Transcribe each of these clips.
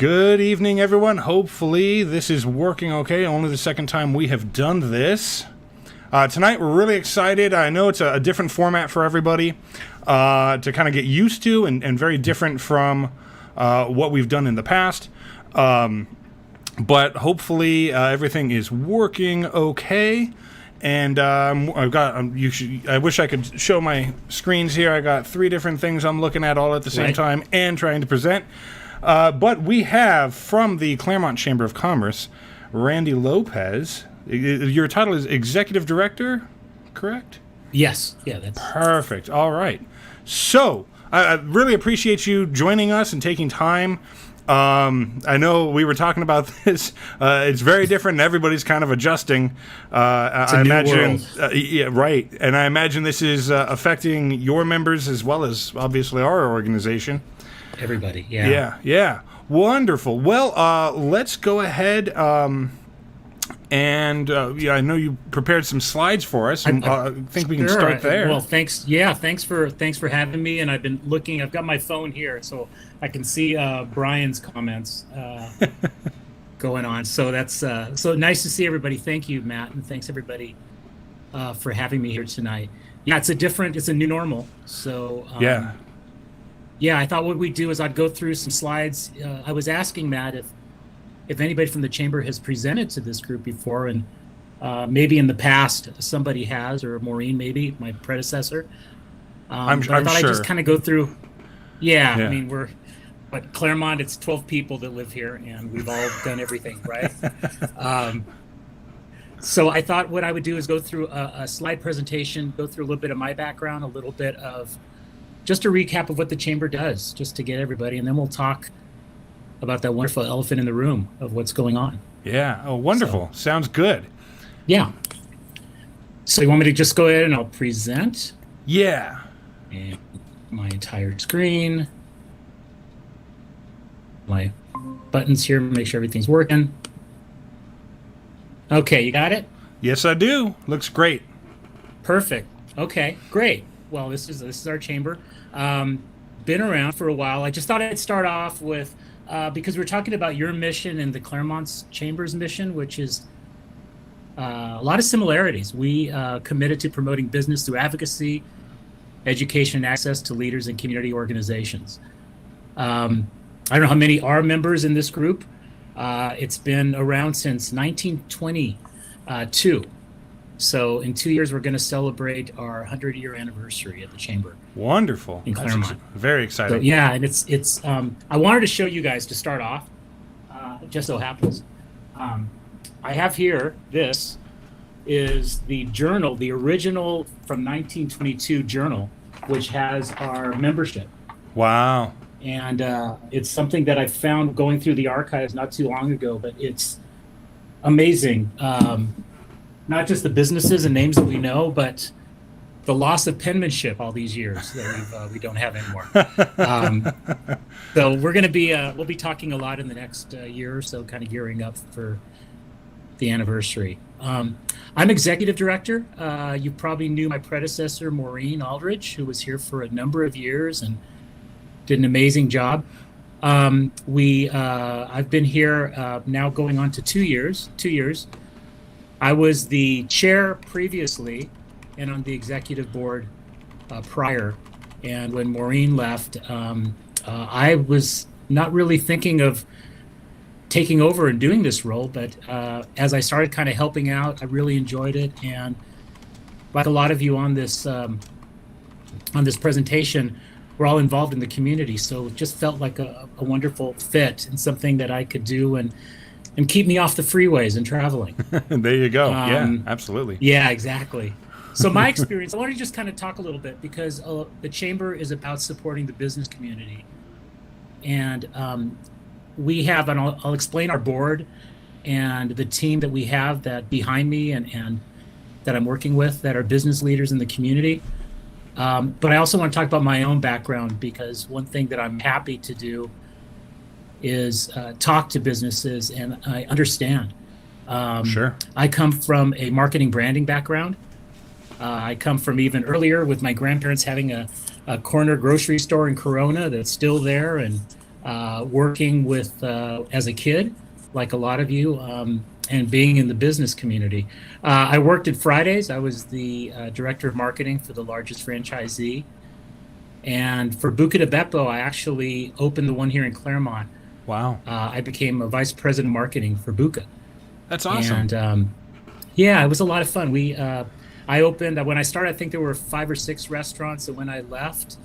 Good evening, everyone. Hopefully this is working okay. Only the second time we have done this. Tonight we're really excited. I know it's a different format for everybody to kind of get used to and very different from what we've done in the past. But hopefully everything is working okay. And I've got. I wish I could show my screens here. I got 3 different things I'm looking at all at the same time and trying to present. But we have from the Claremont Chamber of Commerce, Randy Lopez. Your title is Executive Director, correct? Yes. Yeah, that's perfect. All right. So I really appreciate you joining us and taking time. I know we were talking about this. It's very different, and everybody's kind of adjusting. I imagine, yeah, right. And I imagine this is affecting your members as well as obviously our organization. Everybody, yeah. Yeah. Wonderful. Well, let's go ahead. And I know you prepared some slides for us. I think we can start there. Well, thanks. Yeah, thanks for having me. And I've been looking. I've got my phone here, so I can see Brian's comments going on. So that's so nice to see everybody. Thank you, Matt, and thanks everybody for having me here tonight. Yeah, it's a new normal. So yeah, I thought what we'd do is I'd go through some slides. I was asking Matt if anybody from the chamber has presented to this group before, and maybe in the past somebody has, or Maureen, maybe my predecessor. I'm sure. I'd just kind of go through. Yeah, I mean but Claremont, it's 12 people that live here, and we've all done everything, right? So I thought what I would do is go through a slide presentation, go through a little bit of my background, a little bit of just a recap of what the chamber does, just to get everybody, and then we'll talk about that wonderful elephant in the room of what's going on. Yeah. Oh, wonderful. Sounds good. Yeah. So you want me to just go ahead and I'll present Yeah. and my entire screen, my buttons here, make sure everything's working. Okay, you got it? Yes, I do. Looks great. Perfect. Okay, great. Well, this is our chamber. Been around for a while. I just thought I'd start off with because we're talking about your mission and the Claremont Chamber's mission, which is a lot of similarities. We committed to promoting business through advocacy, education, and access to leaders and community organizations. I don't know how many are members in this group. It's been around since 1922. So in 2 years, we're going to celebrate our 100-year anniversary at the Chamber. Wonderful. In Claremont. That's very exciting. So, yeah, and it's. I wanted to show you guys to start off. It just so happens, I have here. This is the journal, the original from 1922 journal, which has our membership. Wow. And it's something that I found going through the archives not too long ago, but it's amazing. Not just the businesses and names that we know, but the loss of penmanship all these years that we don't have anymore. So we're going to be we'll be talking a lot in the next year or so, kind of gearing up for the anniversary. I'm executive director. You probably knew my predecessor, Maureen Aldridge, who was here for a number of years and did an amazing job. I've been here now going on to 2 years. 2 years. I was the chair previously and on the executive board prior. And when Maureen left, I was not really thinking of taking over and doing this role. But as I started kind of helping out, I really enjoyed it. And like a lot of you on this presentation, we're all involved in the community. So it just felt like a wonderful fit and something that I could do and keep me off the freeways and traveling. There you go. Yeah, absolutely. Yeah, exactly. So my experience, I want to just kind of talk a little bit because the Chamber is about supporting the business community. And we have, and I'll explain our board and the team that we have that behind me and that I'm working with that are business leaders in the community. But I also want to talk about my own background because one thing that I'm happy to do is talk to businesses and I understand. Sure. I come from a marketing branding background. I come from even earlier with my grandparents having a corner grocery store in Corona that's still there and working with as a kid, like a lot of you, and being in the business community. I worked at Fridays. I was the director of marketing for the largest franchisee. And for Buca de Beppo, I actually opened the one here in Claremont. Wow. I became a vice president of marketing for Buca. That's awesome. And yeah, it was a lot of fun. I opened, when I started, I think there were 5 or 6 restaurants. And when I left,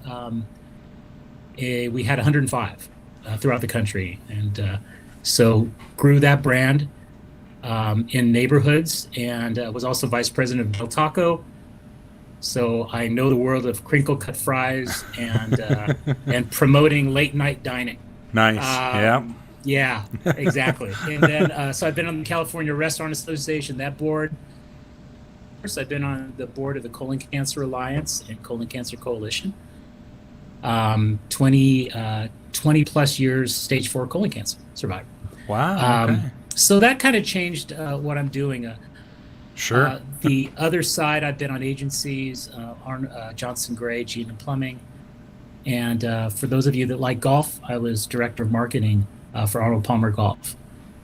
we had 105 throughout the country. And so grew that brand in neighborhoods and was also vice president of Del Taco. So I know the world of crinkle cut fries and promoting late night dining. Nice. Yeah. Yeah, exactly. And then, so I've been on the California Restaurant Association, that board. I've been on the board of the Colon Cancer Alliance and Colon Cancer Coalition. 20 plus years, stage 4 colon cancer survivor. Wow. Okay. So that kind of changed what I'm doing. Sure. The other side, I've been on agencies, Johnson Gray, G&M Plumbing. And for those of you that like golf, I was director of marketing for Arnold Palmer Golf.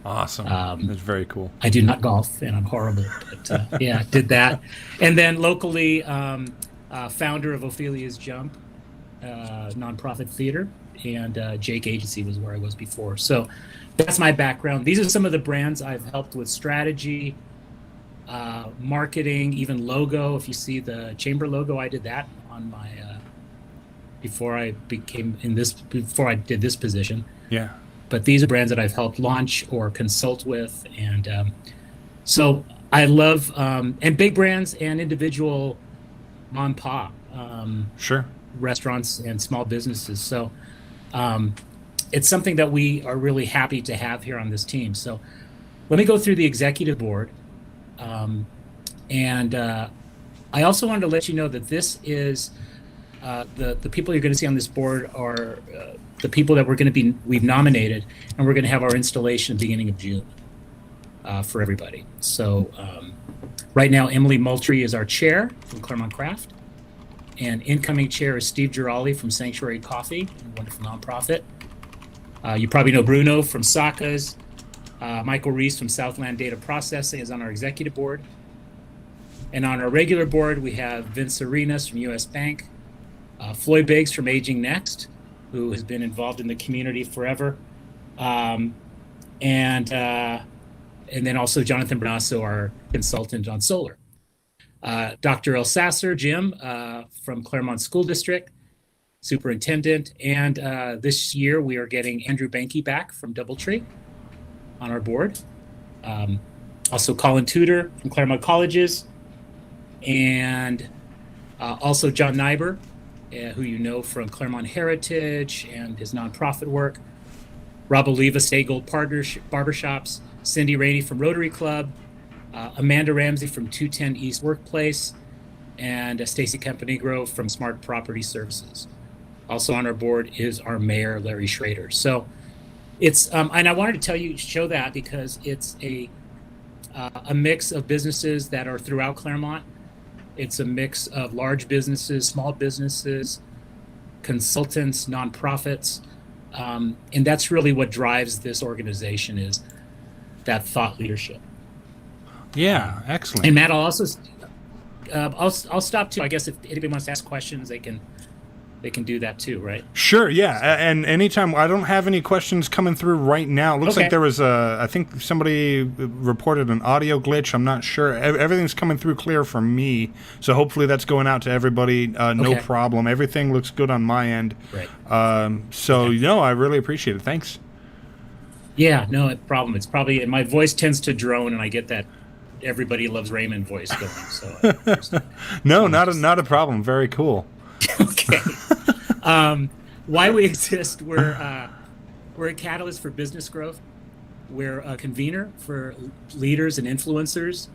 Awesome. That's very cool. I do not golf, and I'm horrible, but yeah, did that. And then locally, founder of Ophelia's Jump, nonprofit theater, and Jake Agency was where I was before. So that's my background. These are some of the brands I've helped with strategy, marketing, even logo. If you see the chamber logo, I did that on my before I did this position. Yeah. But these are brands that I've helped launch or consult with, and so I love and big brands and individual mom and pop Sure. restaurants and small businesses. So it's something that we are really happy to have here on this team. So let me go through the executive board. And I also wanted to let you know that this is the people you're going to see on this board are the people that we've nominated, and we're going to have our installation beginning of June for everybody. So right now, Emily Moultrie is our chair from Claremont Craft, and incoming chair is Steve Giraldi from Sanctuary Coffee, a wonderful nonprofit. You probably know Bruno from Saka's. Michael Reese from Southland Data Processing is on our executive board. And on our regular board, we have Vince Arenas from US Bank, Floyd Biggs from Aging Next, who has been involved in the community forever, and then also Jonathan Bernasso, our consultant on solar. Dr. El Sasser, Jim, from Claremont School District, superintendent. And this year we are getting Andrew Banky back from Doubletree on our board. Also Colin Tudor from Claremont Colleges, and also John Nyber, who you know from Claremont Heritage and his nonprofit work. Rob Oliva, Stay Gold Barbershops, Cindy Rainey from Rotary Club, Amanda Ramsey from 210 East Workplace, and Stacy Campanigro from Smart Property Services. Also on our board is our mayor, Larry Schrader. So it's, and I wanted to show that because it's a mix of businesses that are throughout Claremont. It's a mix of large businesses, small businesses, consultants, nonprofits. And that's really what drives this organization, is that thought leadership. Yeah, excellent. And Matt, I'll also, I'll stop too. I guess if anybody wants to ask questions, they can do that too, right? Sure, yeah. And anytime, I don't have any questions coming through right now. It looks like there was I think somebody reported an audio glitch. I'm not sure. Everything's coming through clear for me. So hopefully that's going out to everybody. No problem. Everything looks good on my end. Right. I really appreciate it. Thanks. Yeah, no problem. It's probably, my voice tends to drone, and I get that everybody loves Raymond voice going. So no, not a problem. Very cool. Okay. Why we exist, we're a catalyst for business growth. We're a convener for leaders and influencers,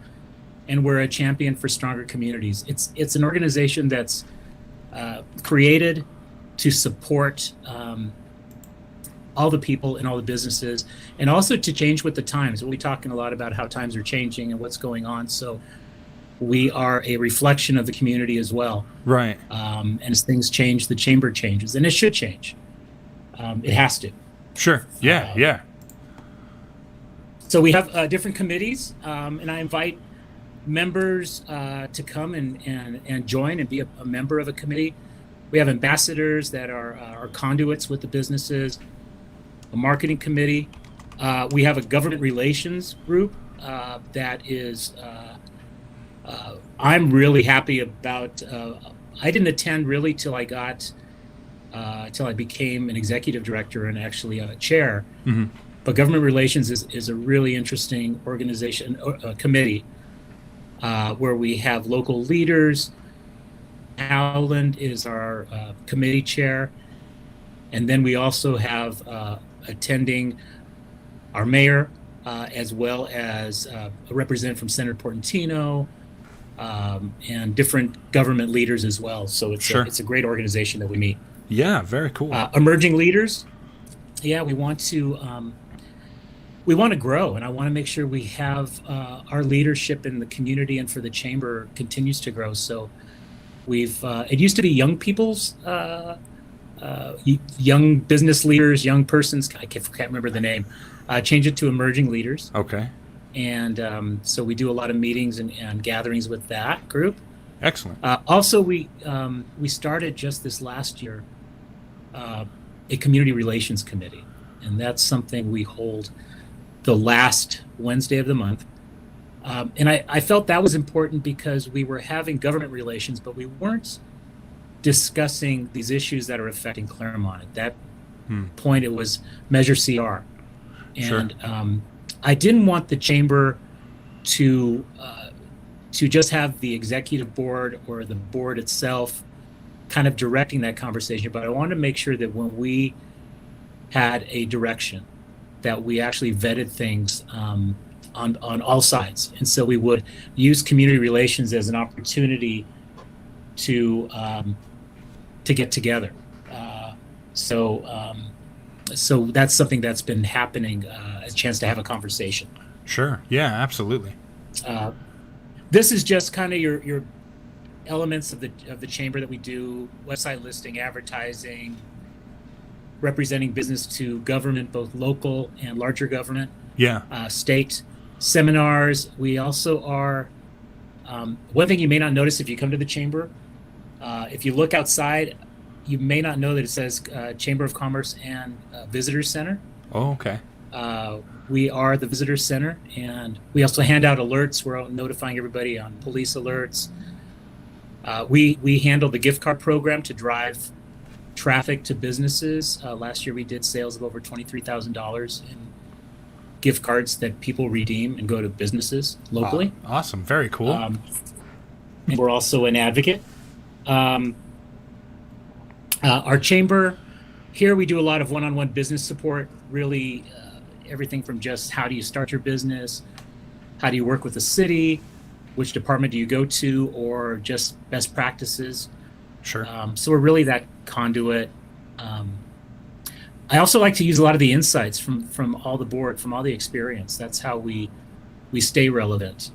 and we're a champion for stronger communities. It's an organization that's created to support all the people and all the businesses, and also to change with the times. We'll be talking a lot about how times are changing and what's going on. So we are a reflection of the community as well. Right. And as things change, the chamber changes, and it should change. It has to. Sure. Yeah. So we have different committees, and I invite members to come and join and be a member of a committee. We have ambassadors that are conduits with the businesses, a marketing committee. We have a government relations group that is, I'm really happy about. I didn't attend really till I became an executive director and actually a chair. Mm-hmm. But government relations is a really interesting organization, committee, where we have local leaders. Howland is our committee chair. And then we also have attending our mayor, as well as a representative from Senator Portantino, and different government leaders as well. So it's a great organization that we meet. Yeah, very cool. Emerging leaders. Yeah, we want to grow, and I want to make sure we have our leadership in the community and for the chamber continues to grow. So we've it used to be young people's young business leaders, young persons. I can't remember the name. Change it to emerging leaders. Okay. And so we do a lot of meetings and gatherings with that group. Excellent. Also, we started just this last year a community relations committee, and that's something we hold the last Wednesday of the month. And I felt that was important because we were having government relations, but we weren't discussing these issues that are affecting Claremont. At that point, it was Measure CR. And I didn't want the chamber to just have the executive board or the board itself kind of directing that conversation, but I wanted to make sure that when we had a direction, that we actually vetted things on all sides. And so we would use community relations as an opportunity to get together. So that's something that's been happening, a chance to have a conversation. Sure. Yeah, absolutely. This is just kind of your elements of the chamber that we do: website listing, advertising, representing business to government, both local and larger government, state, seminars. We also are, one thing you may not notice if you come to the chamber, if you look outside, you may not know that it says Chamber of Commerce and Visitor Center. Oh, okay. We are the Visitor Center, and we also hand out alerts. We're out notifying everybody on police alerts. We handle the gift card program to drive traffic to businesses. Last year we did sales of over $23,000 in gift cards that people redeem and go to businesses locally. Awesome. Very cool. And we're also an advocate. Our chamber here, we do a lot of one-on-one business support, really everything from just how do you start your business, how do you work with the city, which department do you go to, or just best practices. Sure. So we're really that conduit. I also like to use a lot of the insights from all the board, from all the experience. That's how we stay relevant,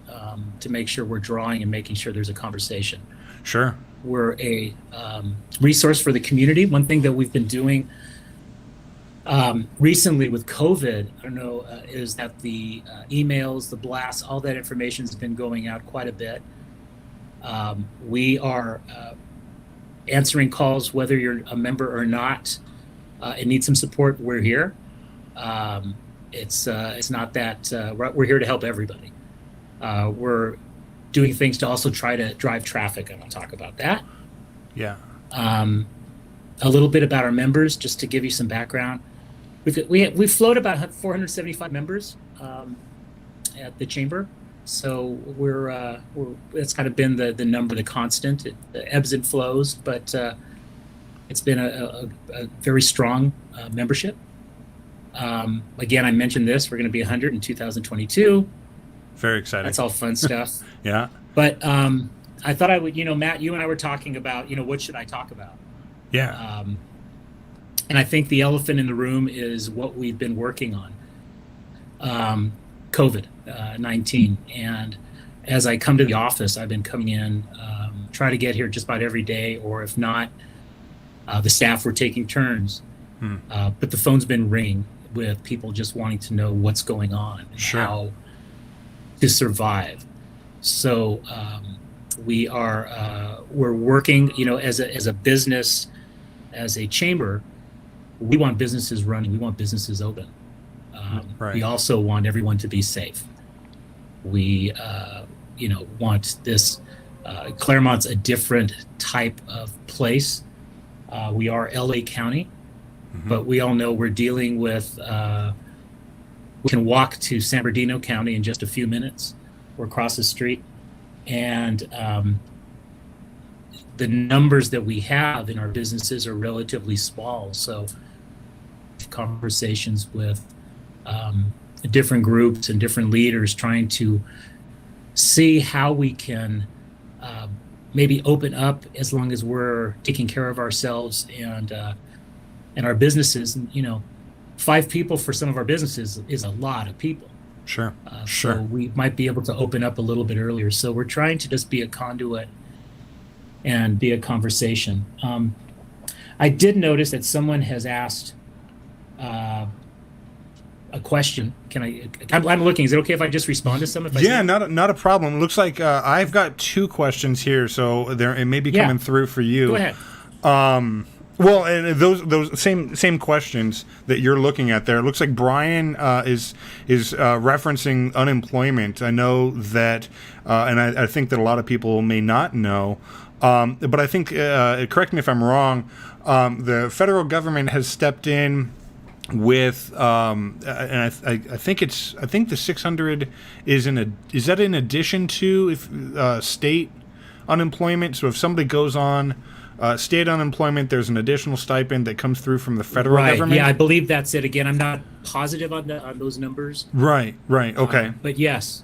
to make sure we're drawing and making sure there's a conversation. Sure. We're a resource for the community. One thing that we've been doing recently with COVID, I don't know, is that the emails, the blasts, all that information has been going out quite a bit. We are answering calls, whether you're a member or not, and need some support. We're here. It's not that we're here to help everybody. We're doing things to also try to drive traffic, and I'll talk about that. Yeah. A little bit about our members, just to give you some background. We float about 475 members at the chamber, so we're it's kind of been the number, the constant. It ebbs and flows, but it's been a very strong membership. Again, I mentioned this. We're going to be 100 in 2022. Very exciting. That's all fun stuff. Yeah. But I thought I would, Matt, you and I were talking about, what should I talk about? Yeah. And I think the elephant in the room is what we've been working on, COVID-19. And as I come to the office, I've been coming in, try to get here just about every day, or if not, the staff were taking turns. But the phone's been ringing with people just wanting to know what's going on and how to survive. So we're working, as a business, as a chamber. We want businesses running. We want businesses open. We also want everyone to be safe. We, want this. Claremont's a different type of place. We are LA County, but we all know we're dealing with. We can walk to San Bernardino County in just a few minutes, or across the street, and the numbers that we have in our businesses are relatively small. So conversations with different groups and different leaders, trying to see how we can maybe open up, as long as we're taking care of ourselves and our businesses. And 5 people for some of our businesses is a lot of people. Sure. So we might be able to open up a little bit earlier. So we're trying to just be a conduit and be a conversation. I did notice that someone has asked a question. I'm looking. Is it okay if I just respond to some? Not a problem. It looks like I've got 2 questions here, so it may be coming through for you. Go ahead. Well, and those same questions that you're looking at there. It looks like Brian is referencing unemployment. I know that, and I think that a lot of people may not know, but I think, correct me if I'm wrong, the federal government has stepped in with, and I think the 600 is that in addition to state unemployment? So if somebody goes on state unemployment, there's an additional stipend that comes through from the federal Right. government. Yeah, I believe that's it. Again, I'm not positive on those numbers. Right. Okay. But yes.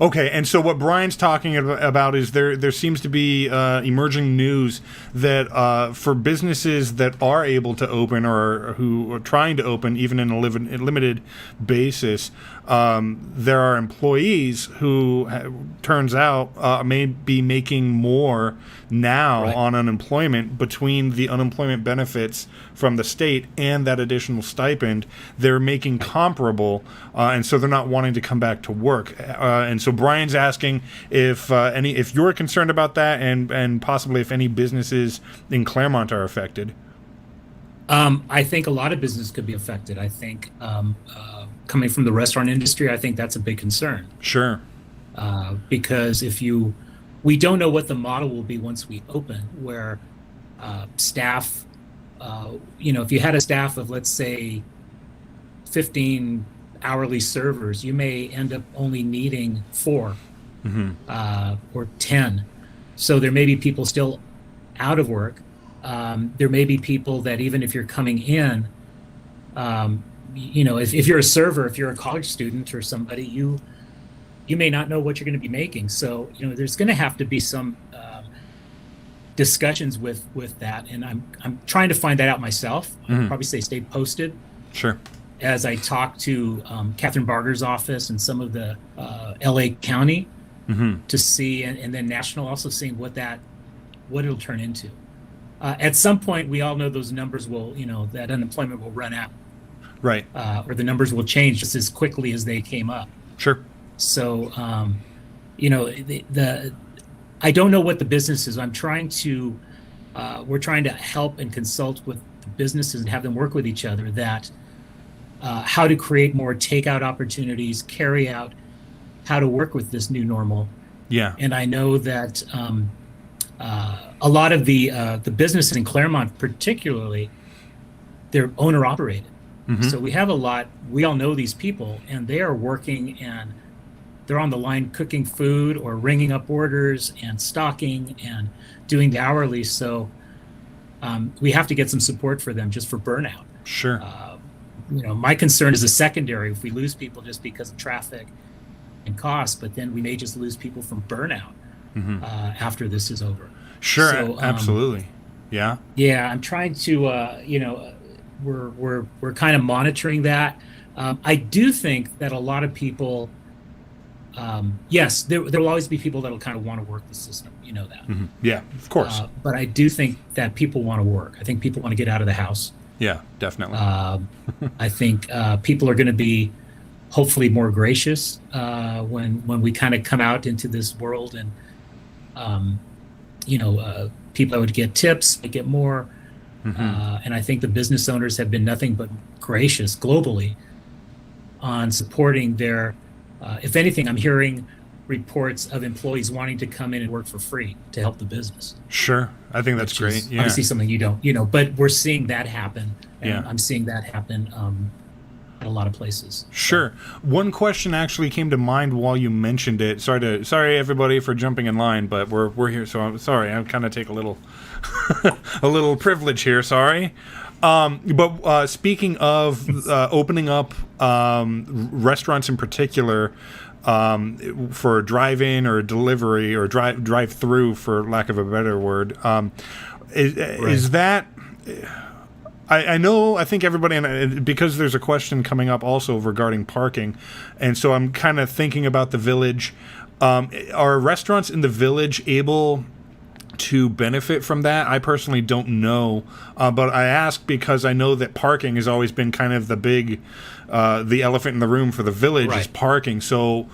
Okay, and so what Brian's talking about is there seems to be emerging news that for businesses that are able to open or who are trying to open, even in a limited basis, there are employees who, turns out, may be making more now on unemployment between the unemployment benefits from the state and that additional stipend. They're making comparable, and so they're not wanting to come back to work. And so Brian's asking if you're concerned about that, and possibly if any businesses in Claremont are affected. I think a lot of business could be affected. I think coming from the restaurant industry, I think that's a big concern. Sure. Because we don't know what the model will be once we open, where staff, if you had a staff of, let's say, 15 hourly servers, you may end up only needing 4 or 10. So there may be people still out of work. There may be people that, even if you're coming in, if you're a server, if you're a college student or somebody, you may not know what you're going to be making. So, there's going to have to be some discussions with that. And I'm trying to find that out myself. I'll probably stay posted. Sure. As I talk to Catherine Barger's office and some of the LA County to see, and then national, also seeing what it'll turn into. At some point, we all know those numbers will, that unemployment will run out. Right. Or the numbers will change just as quickly as they came up. Sure. So, I don't know what the business is. We're trying to help and consult with the businesses and have them work with each other that how to create more takeout opportunities, carry out, how to work with this new normal. Yeah. And I know that a lot of the businesses in Claremont, particularly, they're owner operated. So we all know these people, and they are working, and they're on the line cooking food or ringing up orders and stocking and doing the hourly. So we have to get some support for them just for burnout. Sure. My concern is a secondary, if we lose people just because of traffic and cost, but then we may just lose people from burnout after this is over. Sure. So, absolutely. Yeah. Yeah. I'm trying to, we're kind of monitoring that. I do think that a lot of people, yes, there will always be people that'll kind of want to work the system. You know that. Yeah, of course. But I do think that people want to work. I think people want to get out of the house. Yeah, definitely. I think people are going to be hopefully more gracious when we kind of come out into this world, and people would get tips, they get more, and I think the business owners have been nothing but gracious globally on supporting their. If anything, I'm hearing reports of employees wanting to come in and work for free to help the business. Sure. I think that's great. Yeah. Obviously something you don't, but we're seeing that happen. And Yeah. I'm seeing that happen at a lot I Sure. One question actually came to mind while you mentioned it. Sorry everybody for jumping in line, but we're here, so I'm sorry. I kind of take a little a little privilege here. Sorry. But speaking of opening up restaurants in particular for drive-in or delivery or drive-through, for lack of a better word, is that? I think everybody, and because there's a question coming up also regarding parking, and so I'm kind of thinking about the village. Are restaurants in the village able to benefit from that? I personally don't know, but I ask because I know that parking has always been kind of the big, the elephant in the room for the village is parking. So,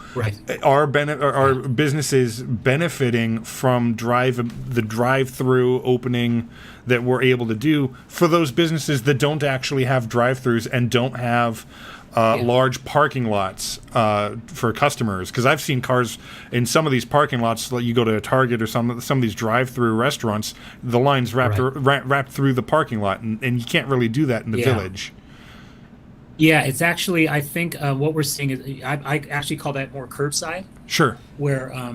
are businesses benefiting from the drive-through opening that we're able to do for those businesses that don't actually have drive-throughs and don't have large parking lots for customers? Because I've seen cars in some of these parking lots. Like you go to a Target or some of these drive-through restaurants, the line's wrapped through the parking lot, and you can't really do that in the village. Yeah, it's actually, I think what we're seeing is, I actually call that more curbside. Sure. Where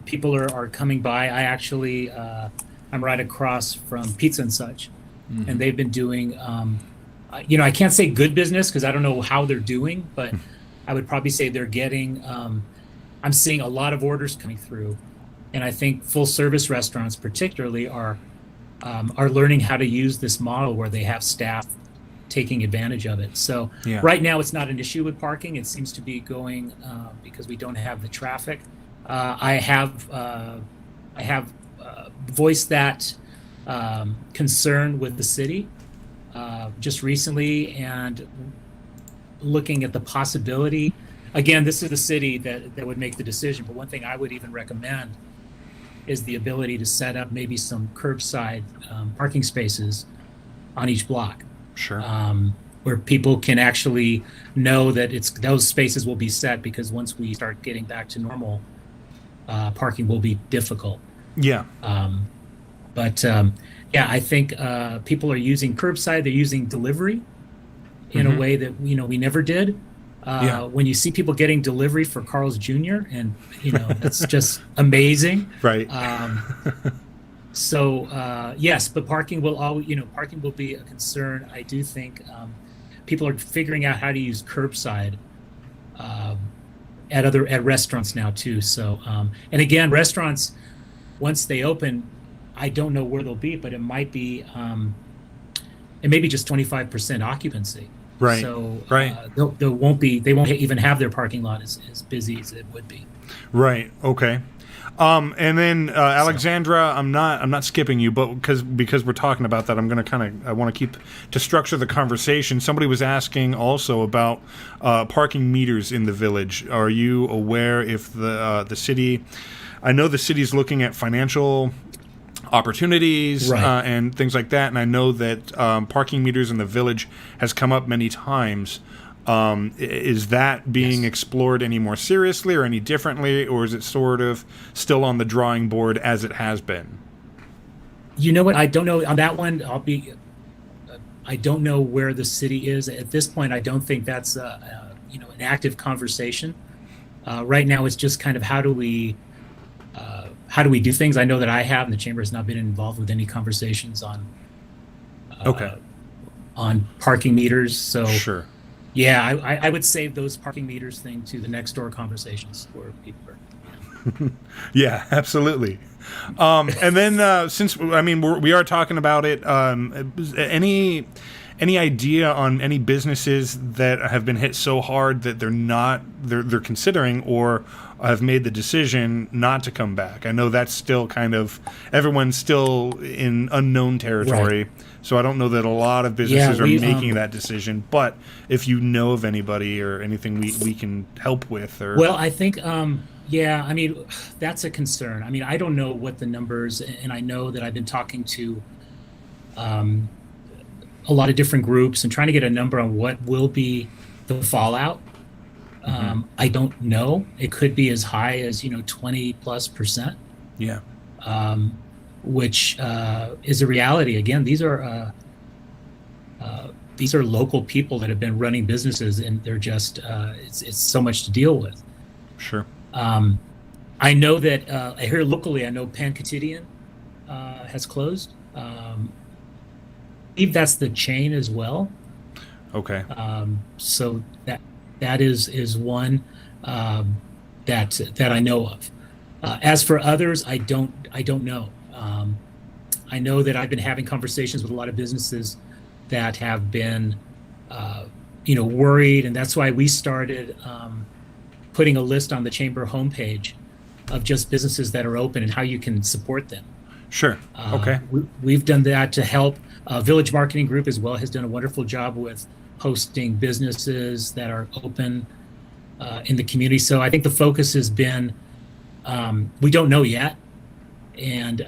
people are coming by. I actually I'm right across from Pizza and Such, and they've been doing, I can't say good business because I don't know how they're doing, but I would probably say they're getting. I'm seeing a lot of orders coming through, and I think full service restaurants particularly are learning how to use this model where they have staff taking advantage of it. So right now it's not an issue with parking. It seems to be going because we don't have the traffic. I have voiced that concern with the city just recently, and looking at the possibility. Again, this is the city that would make the decision, but one thing I would even recommend is the ability to set up maybe some curbside parking spaces on each block. Sure. Where people can actually know that those spaces will be set, because once we start getting back to normal, parking will be difficult. Yeah. I think people are using curbside. They're using delivery in a way that we never did. When you see people getting delivery for Carl's Jr., and that's just amazing. Right. Yes, but parking will parking will be a concern. I do think people are figuring out how to use curbside at restaurants now too. So and again, restaurants, once they open, I don't know where they'll be, but it might be just 25% occupancy. Right. So right. They won't even have their parking lot as busy as it would be. Right. Okay. And then Alexandra, I'm not skipping you, but because we're talking about that, I'm going to I want to keep to structure the conversation. Somebody was asking also about parking meters in the village. Are you aware if the city? I know the city's looking at financial opportunities and things like that, and I know that parking meters in the village has come up many times. Is that being explored any more seriously or any differently, or is it sort of still on the drawing board as it has been? You know what? I don't know on that one. I don't know where the city is at this point. I don't think that's an active conversation. Right now, it's just kind of how do we do things. I know that I have, and the chamber has not been involved with any conversations on parking meters. So sure. Yeah, I would save those parking meters thing to the next door conversations where people are. Yeah, absolutely. And then since we are talking about it, any idea on any businesses that have been hit so hard that they're considering or have made the decision not to come back? I know that's still kind of everyone's still in unknown territory. Right. So I don't know that a lot of businesses are making that decision. But if you know of anybody or anything we can help with, or I think that's a concern. I don't know what the numbers, and I know that I've been talking to a lot of different groups and trying to get a number on what will be the fallout. I don't know. It could be as high as 20+%. Yeah. Which is a reality. Again, these are local people that have been running businesses, and they're just it's so much to deal with. Sure. I know that here locally, I know Pan Quotidian has closed. I believe that's the chain as well. Okay. So that is one that I know of. As for others, I don't know. I know that I've been having conversations with a lot of businesses that have been, worried, and that's why we started putting a list on the chamber homepage of just businesses that are open and how you can support them. Sure. Okay. We've done that to help. Village Marketing Group as well has done a wonderful job with hosting businesses that are open in the community. So I think the focus has been, we don't know yet. And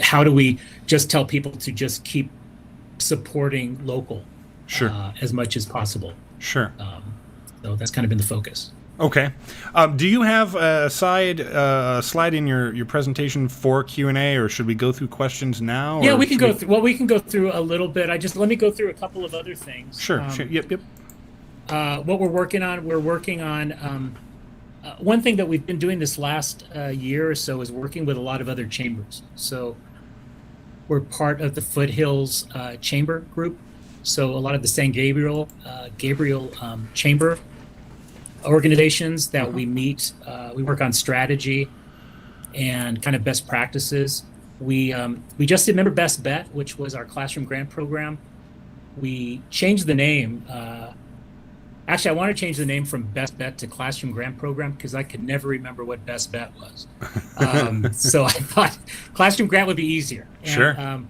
how do we just tell people to just keep supporting local as much as possible? Sure. So that's kind of been the focus. Okay. Do you have a slide in your presentation for Q&A, or should we go through questions now? Yeah, we can go through. Well, we can go through a little bit. Let me go through a couple of other things. Sure. Yep. What we're working on One thing that we've been doing this last year or so is working with a lot of other chambers. So we're part of the Foothills Chamber Group. So a lot of the San Gabriel Chamber organizations that we meet, we work on strategy and kind of best practices. We just did, remember Best Bet, which was our classroom grant program. We changed the name. Actually, I want to change the name from Best Bet to Classroom Grant Program because I could never remember what Best Bet was. So I thought Classroom Grant would be easier. And, Sure.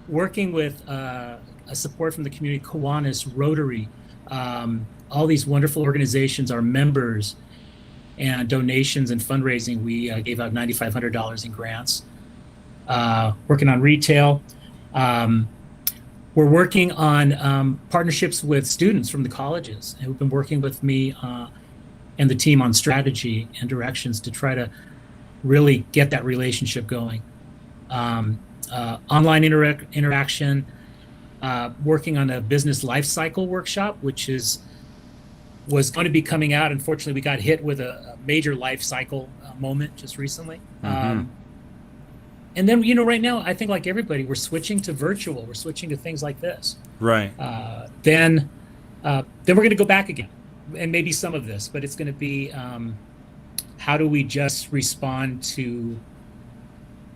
Working with a support from the community, Kiwanis, Rotary, all these wonderful organizations, our members, and donations and fundraising, we gave out $9,500 in grants. Working on retail. We're working on partnerships with students from the colleges who've been working with me and the team on strategy and directions to try to really get that relationship going. Online interaction, working on a business life cycle workshop, which was going to be coming out. Unfortunately, we got hit with a major life cycle moment just recently. And then, right now, I think like everybody, we're switching to virtual. We're switching to things like this. Right. Then we're going to go back again, and maybe some of this, but it's going to be how do we just respond to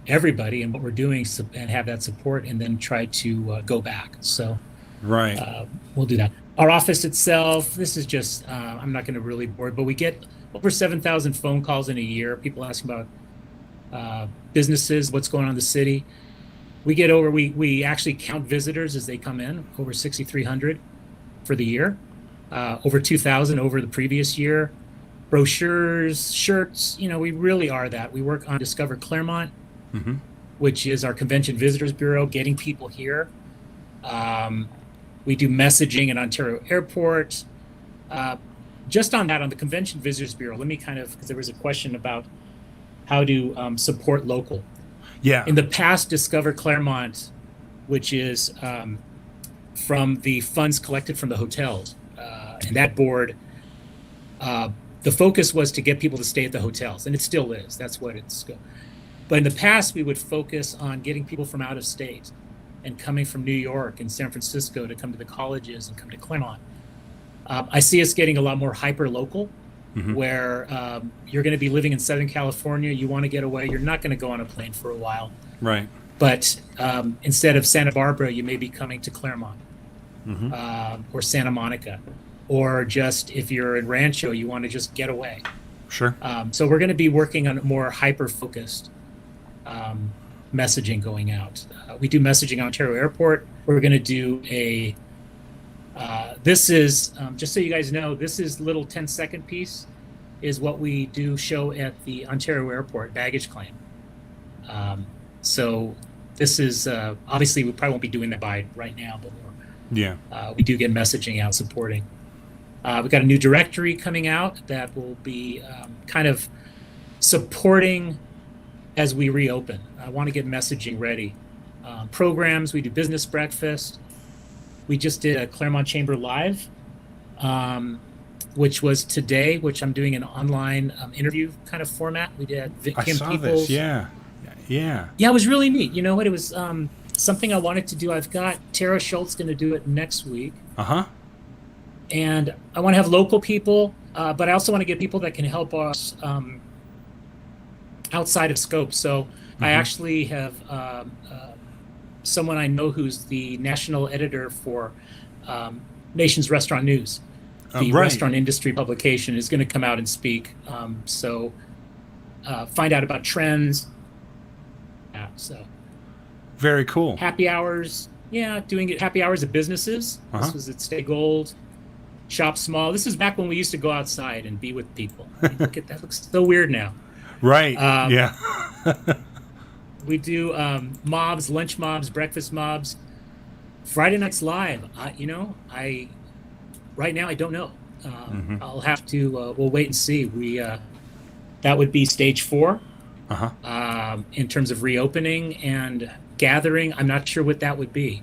everybody and what we're doing and have that support, and then try to go back. So Right. We'll do that. Our office itself, this is just, I'm not going to really bore, but we get over 7,000 phone calls in a year. People asking about businesses, what's going on in the city. We actually count visitors as they come in, over 6,300 for the year, over 2,000 over the previous year. Brochures, shirts, we really are that. We work on Discover Claremont, which is our convention visitors bureau, getting people here. We do messaging at Ontario Airport. Just on that, on the convention visitors bureau, let me because there was a question about how to support local. Yeah. In the past, Discover Claremont, which is from the funds collected from the hotels, and that board, the focus was to get people to stay at the hotels, and it still is. That's what it's. But in the past, we would focus on getting people from out of state and coming from New York and San Francisco to come to the colleges and come to Claremont. I see us getting a lot more hyper local, where you're going to be living in Southern California, you want to get away, you're not going to go on a plane for a while. Right. But instead of Santa Barbara, you may be coming to Claremont or Santa Monica, or just if you're in Rancho, you want to just get away. Sure. So we're going to be working on more hyper-focused messaging going out. We do messaging on Ontario Airport. We're going to do this is, just so you guys know, this is little 10-second piece is what we do show at the Ontario Airport baggage claim. So this is, obviously we probably won't be doing that by right now, but we do get messaging out supporting. We've got a new directory coming out that will be kind of supporting as we reopen. I want to get messaging ready. Programs, we do business breakfast. We just did a Claremont Chamber Live, which was today, which I'm doing an online interview kind of format. We did I Kim saw Peoples. this. Yeah. Yeah, it was really neat. You know what? It was something I wanted to do. I've got Tara Schultz going to do it next week. And I want to have local people, but I also want to get people that can help us outside of scope. So I actually have someone I know who's the national editor for Nation's Restaurant News. The restaurant industry publication is going to come out and speak. So find out about trends. So very cool. Happy hours. Yeah, doing it. Happy hours at businesses. This was at Stay Gold. Shop small. This is back when we used to go outside and be with people. I mean, look at that. Looks so weird now. Right. Yeah. We do mobs, lunch mobs, breakfast mobs. Friday nights live. Right now I don't know. I'll have to. We'll wait and see. That would be stage 4. In terms of reopening and gathering. I'm not sure what that would be.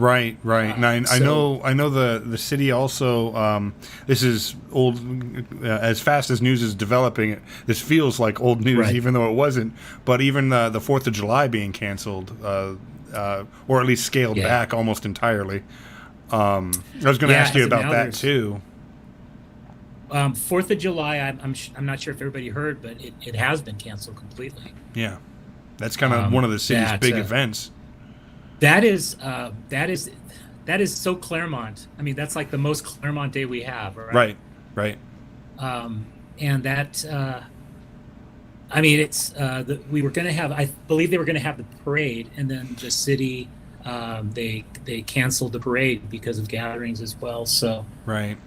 Right. And I know the city also. This is old. As fast as news is developing, this feels like old news, Right. even though it wasn't. But even the 4th of July being canceled, or at least scaled back almost entirely. I was going to ask you about that too. 4th of July, I'm not sure if everybody heard, but it has been canceled completely. Yeah, that's kind of one of the city's big events. That is so Claremont. I mean, that's like the most Claremont day we have, right? Right. And that, I mean, it's we were going to have. I believe they were going to have the parade, and then the city they canceled the parade because of gatherings as well. So right.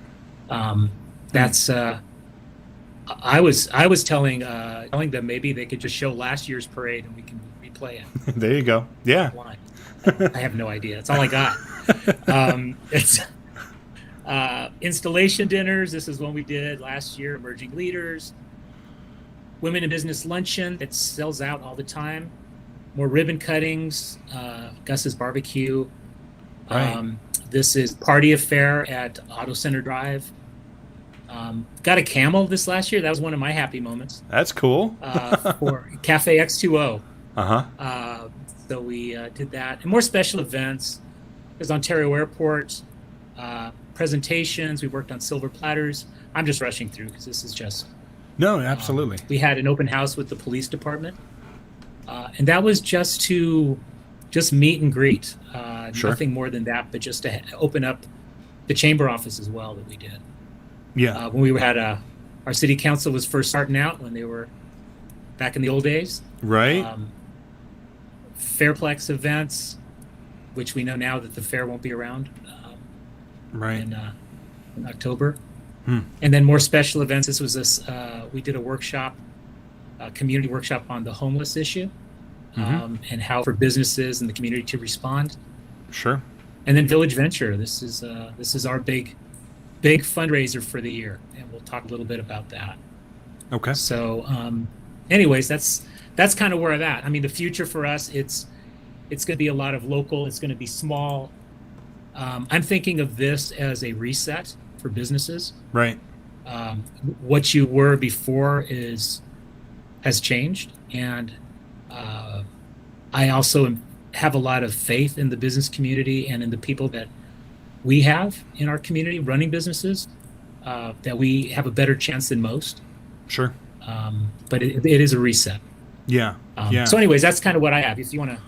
That's I was telling them maybe they could just show last year's parade and we can replay it. There you go. Yeah. I have no idea. That's all I got. It's installation dinners. This is one we did last year. Emerging leaders, women in business luncheon. It sells out all the time. More ribbon cuttings. Gus's barbecue. Right. This is party affair at Auto Center Drive. Got a camel this last year. That was one of my happy moments. That's cool. For Cafe X2O. Uh-huh. So we did that. And more special events. There's Ontario Airport, presentations. We worked on silver platters. I'm just rushing through because this is just... No, absolutely. We had an open house with the police department. And that was just meet and greet. Sure. Nothing more than that, but just to open up the chamber office as well that we did. Yeah. When we had our city council was first starting out when they were back in the old days. Right. Fairplex events, which we know now that the fair won't be around. Right. In October. And then more special events. This was we did a workshop, a community workshop on the homeless issue, and how for businesses and the community to respond. Sure. And then Village Venture. This is our big fundraiser for the year, and we'll talk a little bit about that. Okay. So, anyways, that's kind of where I'm at. I mean, the future for us, it's going to be a lot of local. It's going to be small. I'm thinking of this as a reset for businesses. Right. What you were before has changed, and I also have a lot of faith in the business community and in the people that we have in our community running businesses, that we have a better chance than most. Sure. But it is a reset. Yeah. So anyways, that's kind of what I have. If you want to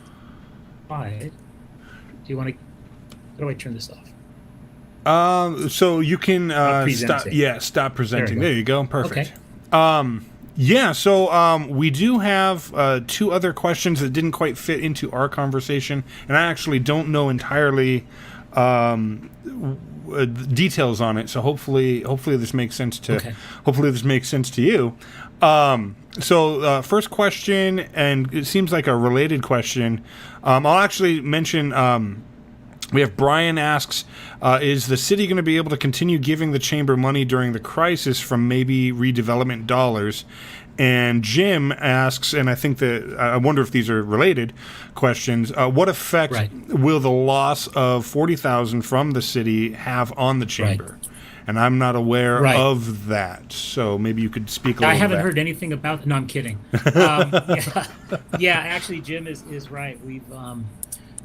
how do I turn this off? So you can stop. Yeah, stop presenting. There you go. Perfect. Okay. Yeah. So we do have 2 other questions that didn't quite fit into our conversation, and I actually don't know entirely details on it. So hopefully this makes sense to you. So first question, and it seems like a related question. I'll actually mention. We have Brian asks, is the city going to be able to continue giving the chamber money during the crisis from maybe redevelopment dollars? And Jim asks, and I think that I wonder if these are related questions. What effect will the loss of $40,000 from the city have on the chamber? Right. And I'm not aware of that, so maybe you could speak a little bit. I haven't heard anything about. No, I'm kidding. Actually, Jim is right. We've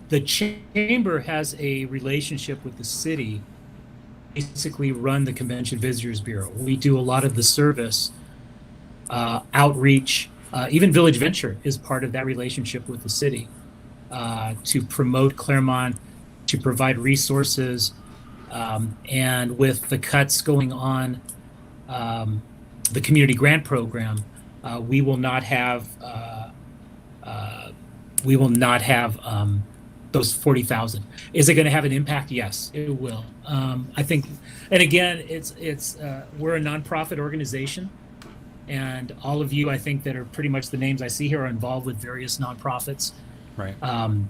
the chamber has a relationship with the city. Basically, run the Convention Visitors Bureau. We do a lot of the service. Outreach, even Village Venture is part of that relationship with the city, to promote Claremont, to provide resources, and with the cuts going on, the community grant program, we will not have those 40,000. Is it going to have an impact? Yes, it will. I think, and again, it's we're a nonprofit organization. And all of you, I think, that are pretty much the names I see here are involved with various nonprofits. Right. And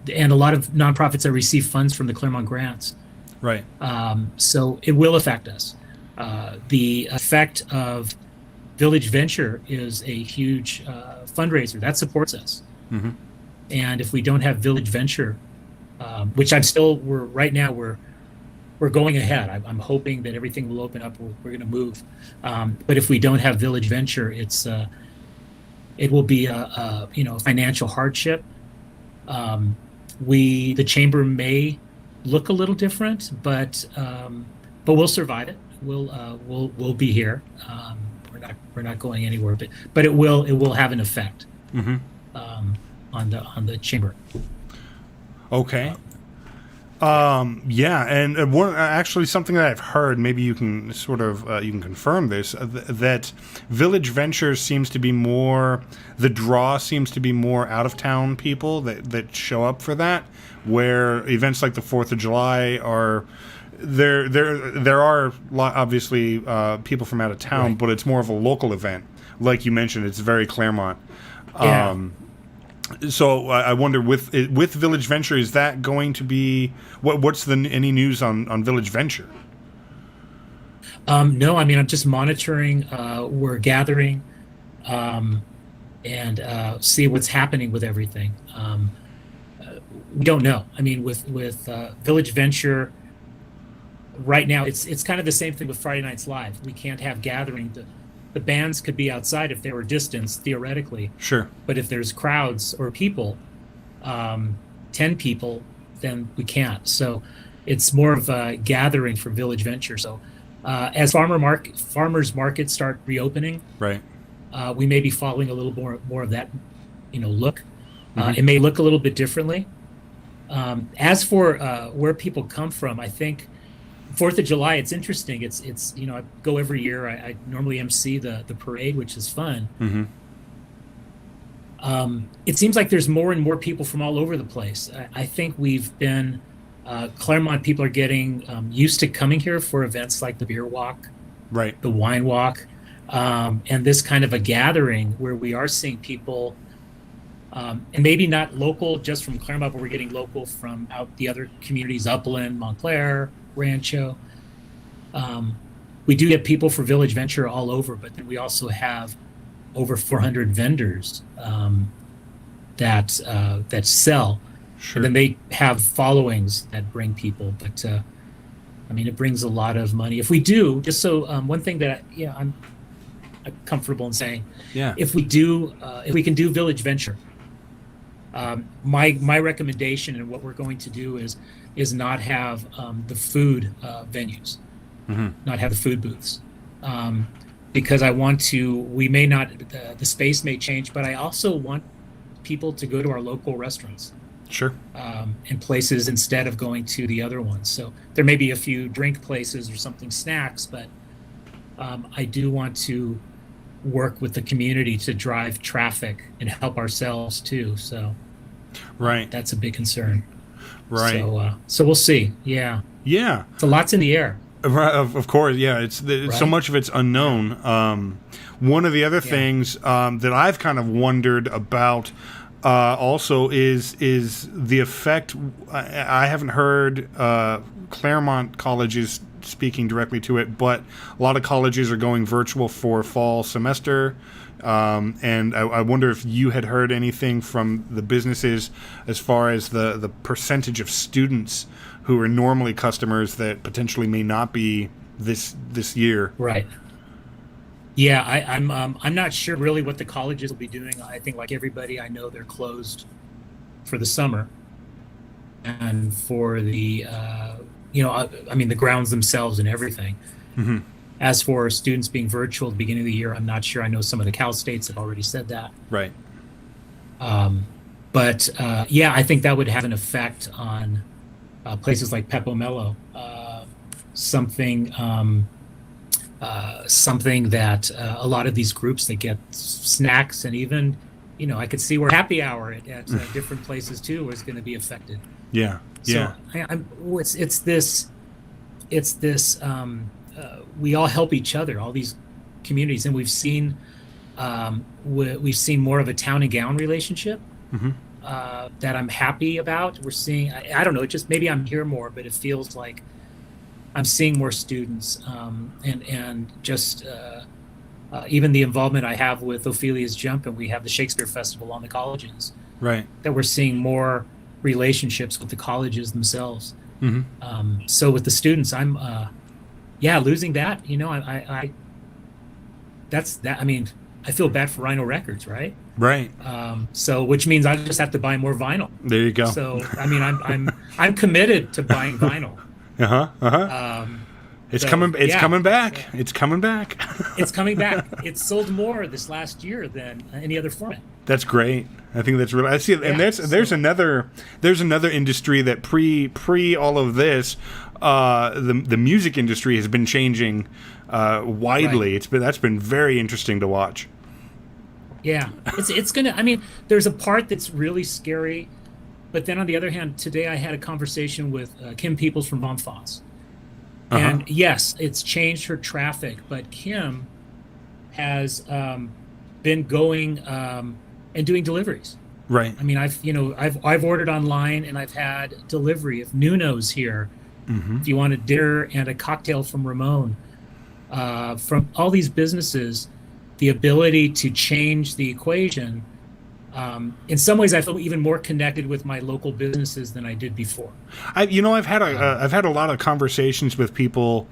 a lot of nonprofits that receive funds from the Claremont grants. Right. So it will affect us. The effect of Village Venture is a huge fundraiser that supports us. Mm-hmm. And if we don't have Village Venture which we're going ahead. I'm hoping that everything will open up. We're going to move. But if we don't have Village Venture, it will be a financial hardship. The chamber may look a little different, but we'll survive it. We'll be here. We're not going anywhere, but it will have an effect on the chamber. Okay. Yeah, and one actually something that I've heard, maybe you can sort of you can confirm this, that Village Ventures seems to be more, the draw seems to be more out of town people that show up for that, where events like the 4th of July are there are obviously people from out of town, right. But it's more of a local event, like you mentioned. It's very Claremont. Yeah. So I wonder, with Village Venture, is that going to be what's any news on Village Venture? No, I mean, I'm just monitoring. We're gathering and see what's happening with everything. We don't know. I mean, with Village Venture right now, it's kind of the same thing with Friday Nights Live. We can't have gathering. The bands could be outside if they were distanced, theoretically. Sure. But if there's crowds or people, 10 people, then we can't. So it's more of a gathering for Village Venture. So as farmers markets start reopening, right, we may be following a little more of that, look. It may look a little bit differently. As for where people come from, I think 4th of July, it's interesting. It's I go every year. I normally MC the parade, which is fun. It seems like there's more and more people from all over the place. I think we've been Claremont people are getting used to coming here for events like the beer walk, right, the wine walk, and this kind of a gathering where we are seeing people, and maybe not local just from Claremont, but we're getting local from out the other communities, Upland, Montclair, Rancho. We do get people for Village Venture all over, but then we also have over 400 vendors that sell. Sure. And then they have followings that bring people. But I mean, it brings a lot of money. If we do, just so one thing that I'm comfortable in saying, if we can do Village Venture, my recommendation and what we're going to do is not have the food venues, not have the food booths, because we may not, the space may change, but I also want people to go to our local restaurants. Sure. And places instead of going to the other ones. So there may be a few drink places or something, snacks, but I do want to work with the community to drive traffic and help ourselves too. So right, that's a big concern. Right. So we'll see. Yeah. Yeah. So lots in the air. Of course, yeah. It's right? So much of it's unknown. One of the other things that I've kind of wondered about also is the effect. I haven't heard Claremont colleges speaking directly to it, but a lot of colleges are going virtual for fall semester. And I wonder if you had heard anything from the businesses as far as the percentage of students who are normally customers that potentially may not be this year. Right. Yeah, I'm not sure really what the colleges will be doing. I think like everybody I know, they're closed for the summer, and for the I mean the grounds themselves and everything. Mm-hmm. As for students being virtual at the beginning of the year, I'm not sure. I know some of the Cal states have already said that. Right. But I think that would have an effect on places like Pepomelo, something that a lot of these groups that get snacks, and even I could see where happy hour at different places too is going to be affected. Yeah. Yeah. So it's this. We all help each other, all these communities, and we've seen more of a town and gown relationship that I'm happy about. We're seeing, I don't know, it just maybe I'm here more, but it feels like I'm seeing more students, and just even the involvement I have with Ophelia's Jump, and we have the Shakespeare Festival on the colleges. Right. That we're seeing more relationships with the colleges themselves. Mm-hmm. So with the students, I'm losing that. That's that. I mean, I feel bad for Rhino Records, right? Right. So which means I just have to buy more vinyl. There you go. So I mean, I'm committed to buying vinyl. It's So, coming. It's yeah. coming back. It's coming back. It's coming back. It's sold more this last year than any other format. That's great. I think that's really. I see, and Yeah, there's another industry that pre all of this, the music industry has been changing widely. Right. That's been very interesting to watch. Yeah, it's gonna. I mean, there's a part that's really scary, but then on the other hand, today I had a conversation with Kim Peoples from Von Foss, and yes, it's changed her traffic, but Kim has been going and doing deliveries. Right. I mean, I've ordered online and I've had delivery. If Nuno's here, if you want a dinner and a cocktail from Ramon, from all these businesses, the ability to change the equation. In some ways, I feel even more connected with my local businesses than I did before. I've had a lot of conversations with people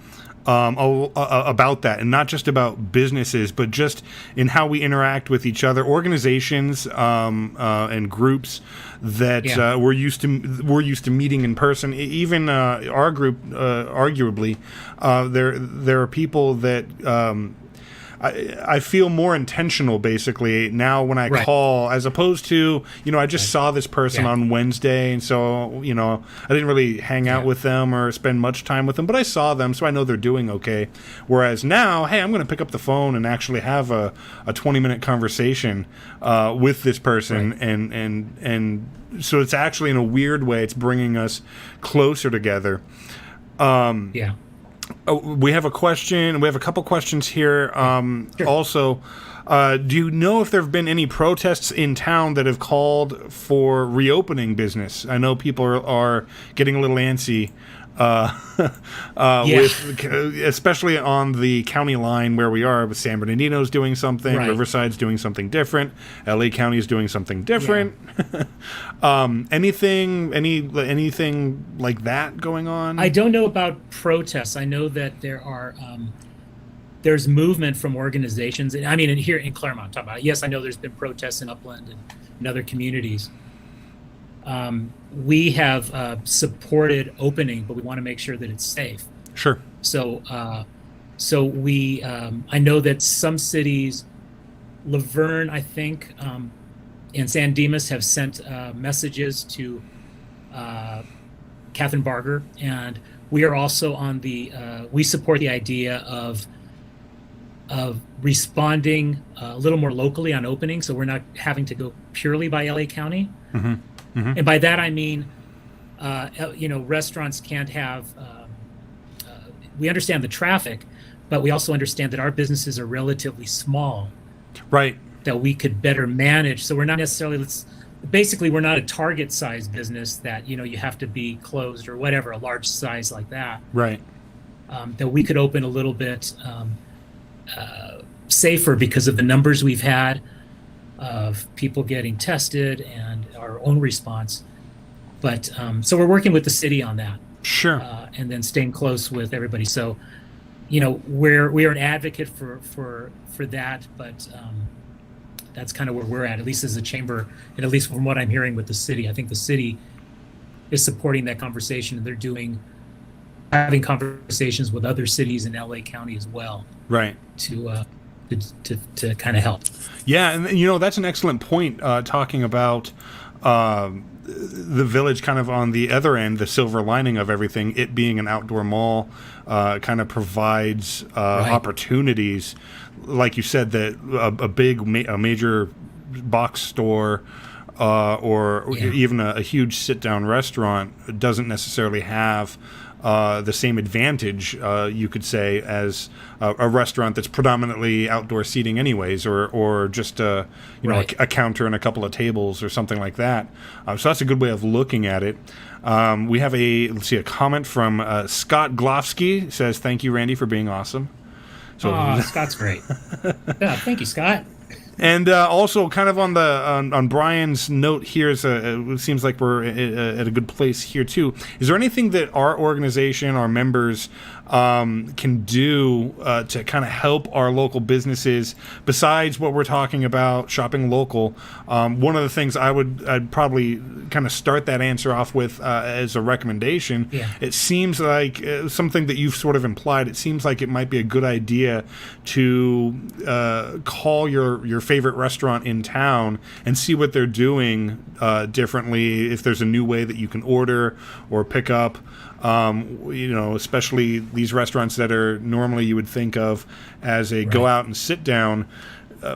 about that, and not just about businesses, but just in how we interact with each other, organizations and groups that we're used to meeting in person. Even our group, arguably, there are people that. I feel more intentional basically now when I call, as opposed to, I just saw this person on Wednesday, and so, I didn't really hang out with them or spend much time with them, but I saw them, so I know they're doing okay. Whereas now, hey, I'm going to pick up the phone and actually have a 20-minute conversation with this person, and so it's actually, in a weird way, it's bringing us closer together. We have a question. We have a couple questions here. Sure. Also, do you know if there have been any protests in town that have called for reopening business? I know people are getting a little antsy, with, especially on the county line where we are. With San Bernardino's doing something, Riverside's doing something different, LA County is doing something different. Anything like that going on? I don't know about protests. I know that there are there's movement from organizations. I mean, here in Claremont, I'm talking about. Yes, I know there's been protests in Upland and in other communities. We have supported opening, but we want to make sure that it's safe. Sure. So we, I know that some cities, Laverne, I think, and San Dimas have sent messages to Catherine Barger, and we are also on the. We support the idea of responding a little more locally on opening, so we're not having to go purely by LA County. And by that I mean, restaurants can't have. We understand the traffic, but we also understand that our businesses are relatively small. Right. That we could better manage. So we're not necessarily. Basically, we're not a Target size business that you have to be closed or whatever, a large size like that. Right. That we could open a little bit safer because of the numbers we've had of people getting tested and our own response. But so we're working with the city on that. Sure. And then staying close with everybody. So, we are an advocate for that, but that's kind of where we're at least as a chamber, and at least from what I'm hearing with the city. I think the city is supporting that conversation, and they're having conversations with other cities in LA County as well. Right. To kind of help. Yeah, and that's an excellent point, talking about the village kind of on the other end, the silver lining of everything, it being an outdoor mall, kind of provides opportunities. Like you said, that a major box store or even a huge sit-down restaurant doesn't necessarily have the same advantage, you could say, as a restaurant that's predominantly outdoor seating anyways, or just a counter and a couple of tables or something like that. So that's a good way of looking at it. We have a comment from Scott Glofsky. Says, "Thank you, Randy, for being awesome." So Scott's great. Yeah, thank you, Scott. And also, kind of on the on Brian's note here, it seems like we're at a good place here too. Is there anything that our organization, our members, can do to kind of help our local businesses besides what we're talking about, shopping local? One of the things I'd probably kind of start that answer off with as a recommendation. Yeah. It seems like something that you've sort of implied. It seems like it might be a good idea to call your favorite restaurant in town and see what they're doing differently. If there's a new way that you can order or pick up. Especially these restaurants that are normally you would think of as a go out and sit down.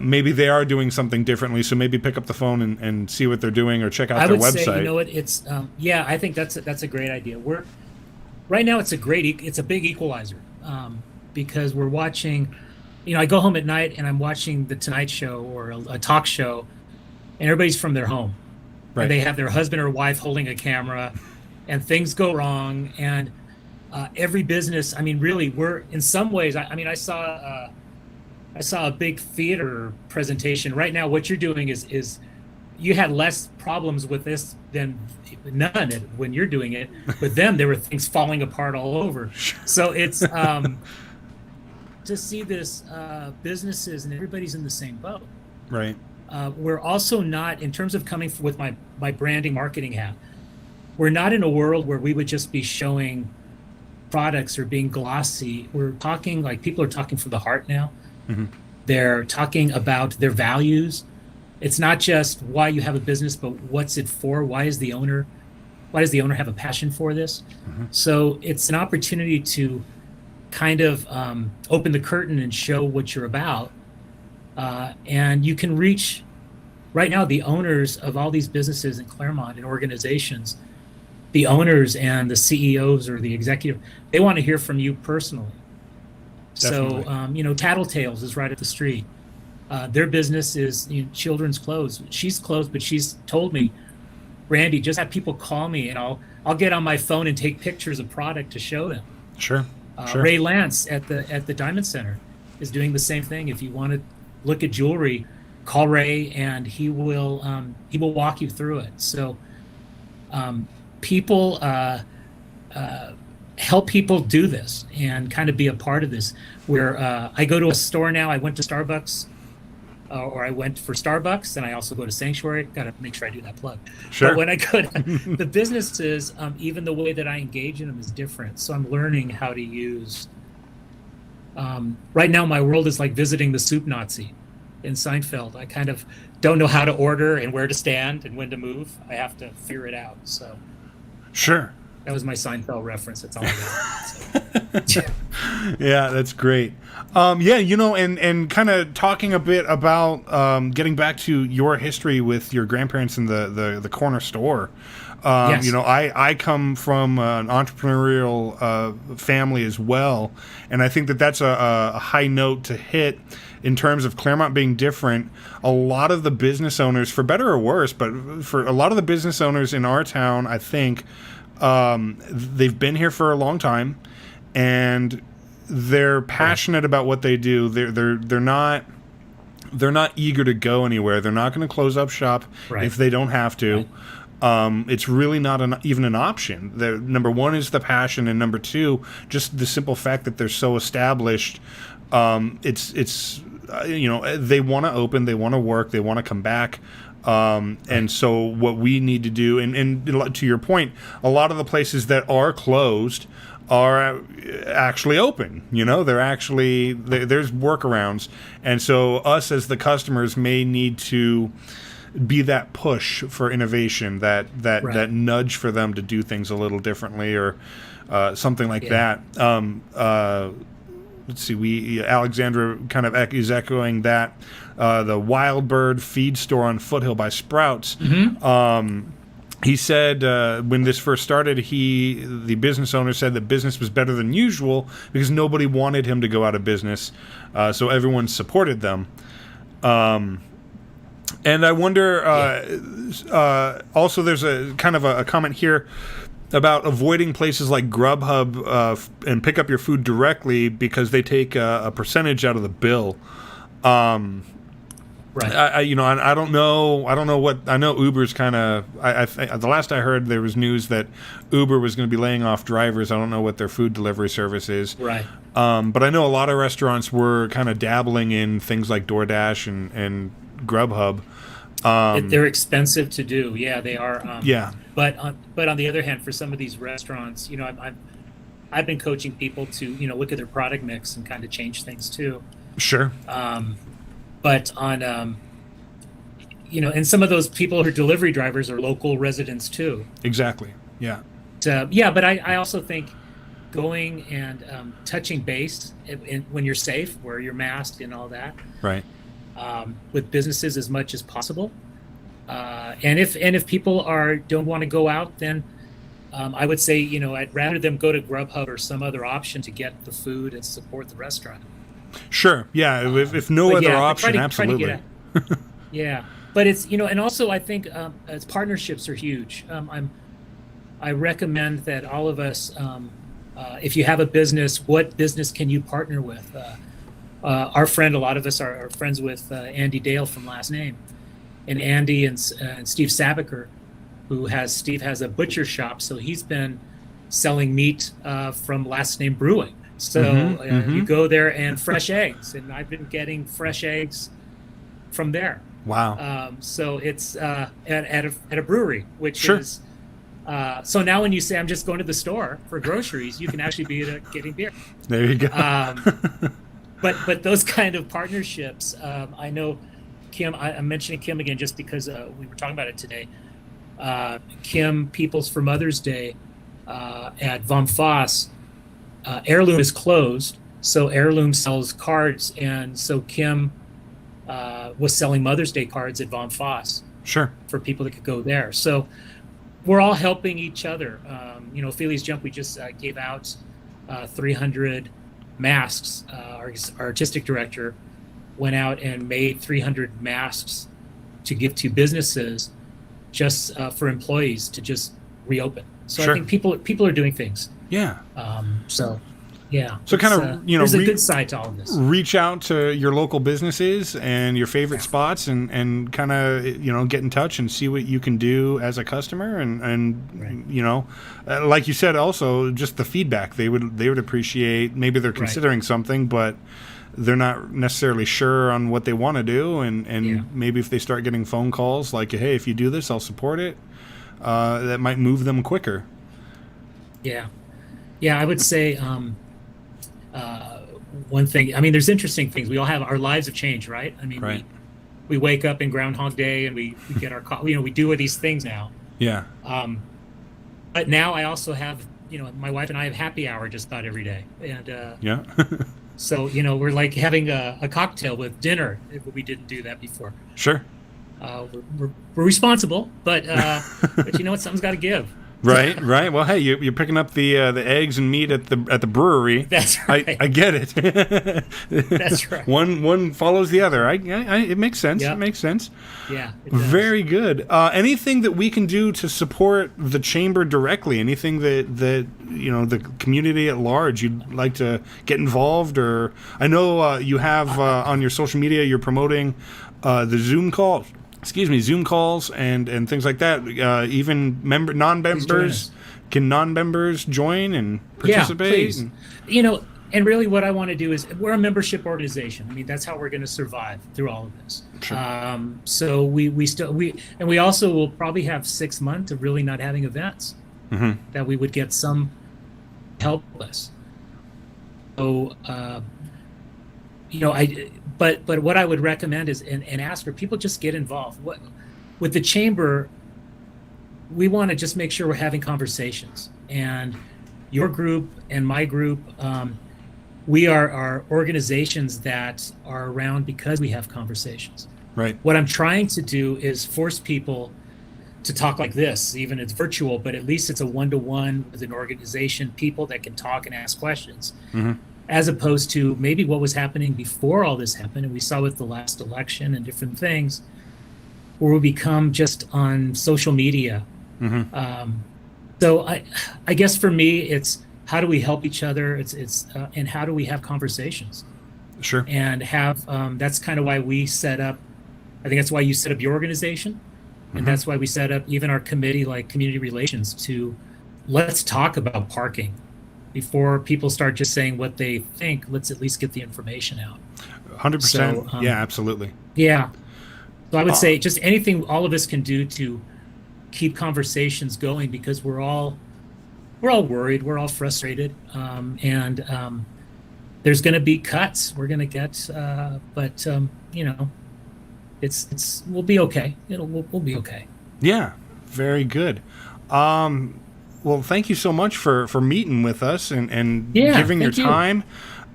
Maybe they are doing something differently, so maybe pick up the phone and see what they're doing or check out their website. Say, it's I think that's a great idea. Right now it's a big equalizer because we're watching. I go home at night and I'm watching the Tonight Show or a talk show, and everybody's from their home. Right. And they have their husband or wife holding a camera, and things go wrong. And every business, really, we're in some ways. I saw a big theater presentation. Right now, what you're doing is you had less problems with this than none when you're doing it. With them, there were things falling apart all over. So it's to see this businesses and everybody's in the same boat. Right. We're also not, in terms of coming with my branding marketing hat, we're not in a world where we would just be showing products or being glossy. We're talking, like, people are talking from the heart now. Mm-hmm. They're talking about their values. It's not just why you have a business, but what's it for? Why does the owner have a passion for this? Mm-hmm. So it's an opportunity to kind of open the curtain and show what you're about. And you can reach, right now, the owners of all these businesses in Claremont and organizations, the owners and the CEOs or the executive, they want to hear from you personally. Definitely. So, Tattletales is right up the street. Their business is children's clothes. She's closed, but she's told me, Randy, just have people call me and I'll get on my phone and take pictures of product to show them. Sure. Ray Lance at the Diamond Center is doing the same thing. If you want to look at jewelry, call Ray and he will walk you through it. So people help people do this and kind of be a part of this. Where I go to a store now, I went to Starbucks, or I went for Starbucks, and I also go to Sanctuary. Got to make sure I do that plug. Sure. But when I go to the businesses, even the way that I engage in them is different. So I'm learning how to use. Right now, my world is like visiting the soup Nazi in Seinfeld. I kind of don't know how to order and where to stand and when to move. I have to figure it out. So. Sure. That was my Seinfeld reference. That's all I got. So. Yeah, that's great. And kind of talking a bit about getting back to your history with your grandparents in the corner store. Yes. I come from an entrepreneurial family as well, and I think that's a high note to hit in terms of Claremont being different. A lot of the business owners, for better or worse, but for a lot of the business owners in our town, I think they've been here for a long time, and they're passionate about what they do. They're not eager to go anywhere. They're not going to close up shop if they don't have to. Right. It's really not even an option. Number one is the passion, and number two, just the simple fact that they're so established. It's they want to open, they want to work, they want to come back. And so what we need to do, and to your point, a lot of the places that are closed are actually open. They're actually there's workarounds, and so us as the customers may need to be that push for innovation, that nudge for them to do things a little differently, or something like that. Let's see. Alexandra kind of is echoing that. The Wild Bird feed store on Foothill by Sprouts. Mm-hmm. He said when this first started, the business owner said that business was better than usual because nobody wanted him to go out of business, so everyone supported them. And I wonder, also there's a kind of a comment here about avoiding places like Grubhub and pick up your food directly because they take a percentage out of the bill. Right. I don't know. I don't know what I know. Uber's kind of. The last I heard, there was news that Uber was going to be laying off drivers. I don't know what their food delivery service is. Right. But I know a lot of restaurants were kind of dabbling in things like DoorDash and Grubhub. They're expensive to do. Yeah, they are. Yeah. But on the other hand, for some of these restaurants, I've been coaching people to look at their product mix and kind of change things too. Sure. But on and some of those people who are delivery drivers are local residents too. Exactly. Yeah. But I also think going and touching base when you're safe, wear your mask and all that. Right. With businesses as much as possible. And if people don't want to go out, then I would say, I'd rather them go to Grubhub or some other option to get the food and support the restaurant. Sure. Yeah. If no other option, absolutely. Yeah. But it's, and also I think as partnerships are huge. I recommend that all of us, if you have a business, what business can you partner with? Our friend, a lot of us are friends with Andy Dale from Last Name. And Andy and Steve Sabaker, Steve has a butcher shop, so he's been selling meat from Last Name Brewing. So you go there and fresh eggs, and I've been getting fresh eggs from there. Wow. So it's at a brewery, which sure. is so now when you say I'm just going to the store for groceries, you can actually be getting beer. There you go. But those kind of partnerships, I know Kim. I'm mentioning Kim again just because we were talking about it today. Kim Peoples for Mother's Day at Vom Foss. Heirloom is closed, so Heirloom sells cards, and so Kim was selling Mother's Day cards at Vom Foss. Sure. For people that could go there. So we're all helping each other. Feely's Jump, we just gave out 300 masks. Our artistic director went out and made 300 masks to give to businesses just for employees to just reopen. So sure. I think people are doing things. Yeah. So kind of there's a good side to all of this. Reach out to your local businesses and your favorite spots and kind of get in touch and see what you can do as a customer and right. Like you said, also just the feedback they would appreciate. Maybe they're considering right. something, but they're not necessarily sure on what they want to do, and maybe if they start getting phone calls like, hey, if you do this, I'll support it, that might move them quicker. Yeah, I would say one thing. I mean, there's interesting things. We all have our lives have changed, right? I mean, right. we wake up in Groundhog Day and we get our we do these things now. Yeah. But now I also have my wife and I have happy hour just about every day, and yeah. So we're like having a cocktail with dinner. We didn't do that before. Sure. We're responsible, but something's got to give. Right. Well, hey, you're picking up the eggs and meat at the brewery. That's right. I get it. That's right. One follows the other. It makes sense. Yep. It makes sense. Yeah. It does. Very good. Anything that we can do to support the chamber directly? Anything that the community at large you'd like to get involved? Or I know you have on your social media you're promoting the Zoom calls. Zoom calls and things like that. Even non-members, can non-members join and participate? Yeah, please. And really what I want to do is, we're a membership organization. I mean, that's how we're going to survive through all of this. Sure. So we also will probably have 6 months of really not having events that we would get some help us. So, But what I would recommend is, and ask for people, just get involved. With the chamber, we want to just make sure we're having conversations. And your group and my group, we are organizations that are around because we have conversations. Right. What I'm trying to do is force people to talk like this, even it's virtual, but at least it's a one-to-one with an organization, people that can talk and ask questions. Mm-hmm. As opposed to maybe what was happening before all this happened, and we saw with the last election and different things, where we become just on social media. Mm-hmm. So I guess for me, it's how do we help each other? It's and how do we have conversations? Sure. And have that's kind of why we set up I think that's why you set up your organization, and that's why we set up even our committee, like community relations, to let's talk about parking before people start just saying what they think. Let's at least get the information out. 100%. So, Yeah, absolutely. Yeah. So I would say just anything all of us can do to keep conversations going, because we're all worried, we're all frustrated, and there's going to be cuts. We're going to get, but you know, we'll be okay. We'll be okay. Yeah, very good. Well, thank you so much for meeting with us and giving your time.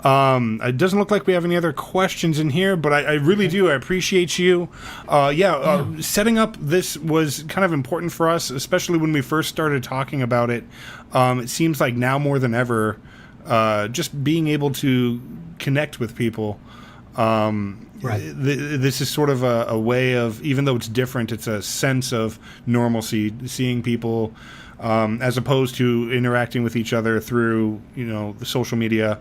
It doesn't look like we have any other questions in here, but I really do. I appreciate you. Setting up this was kind of important for us, especially when we first started talking about it. It seems like now more than ever, just being able to connect with people. This is sort of a way of, even though it's different, it's a sense of normalcy, seeing people as opposed to interacting with each other through, the social media,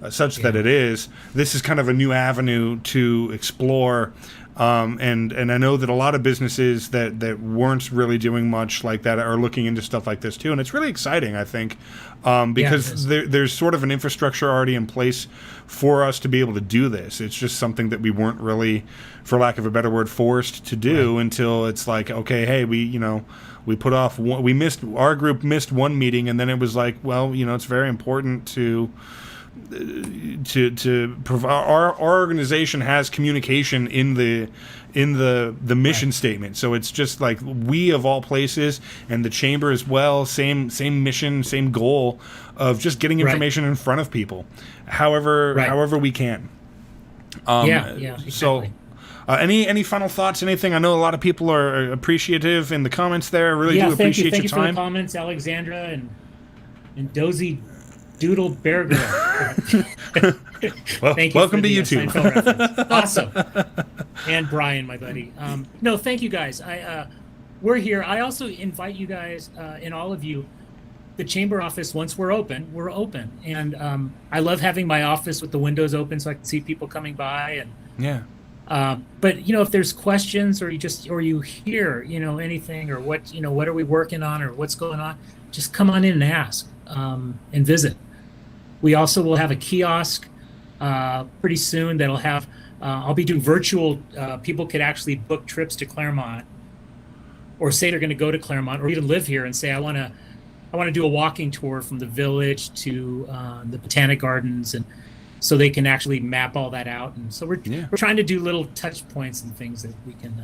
such that it is. This is kind of a new avenue to explore. And I know that a lot of businesses that weren't really doing much like that are looking into stuff like this too. And it's really exciting, I think, because there's sort of an infrastructure already in place for us to be able to do this. It's just something that we weren't really, for lack of a better word, forced to do until it's like, okay, hey, we put off our group missed one meeting, and then it was like, well, it's very important to provide. Our organization has communication in the mission statement, so it's just like, we of all places, and the chamber as well, same mission, same goal of just getting information in front of people, however we can. Exactly. So any final thoughts, anything? I know a lot of people are appreciative in the comments there. I really do appreciate thank your you time. for the comments, Alexandra and Dozy Doodle Bear Girl. Well, thank you. Welcome to the, YouTube. Awesome. And Brian, my buddy. No, thank you guys. We're here. I also invite you guys, and all of you, the chamber office. Once we're open, and I love having my office with the windows open so I can see people coming by. And but if there's questions, or you hear anything, or what are we working on, or what's going on, just come on in and ask, and visit. We also will have a kiosk pretty soon that'll have. I'll be doing virtual. People could actually book trips to Claremont, or say they're going to go to Claremont, or even live here and say, I want to do a walking tour from the village to the Botanic Gardens, and so they can actually map all that out. And so we're trying to do little touch points and things that we can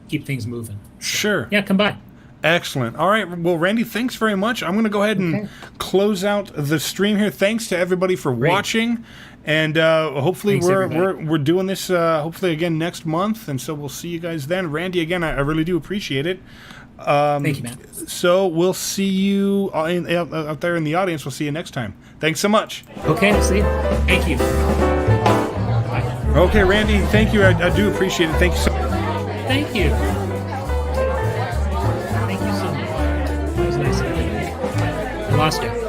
keep things moving. So, sure. Yeah, come by. Excellent. All right. Well, Randy, thanks very much. I'm going to go ahead and close out the stream here. Thanks to everybody for watching, and hopefully we're doing this hopefully again next month, and so we'll see you guys then. Randy, again, I really do appreciate it. Thank you, man. So we'll see you out there in the audience. We'll see you next time. Thanks so much. Okay. See you. Thank you. Bye. Okay, Randy. Thank you. I do appreciate it. Thank you so much. Thank you. Thank you so much. That was nice. I lost you.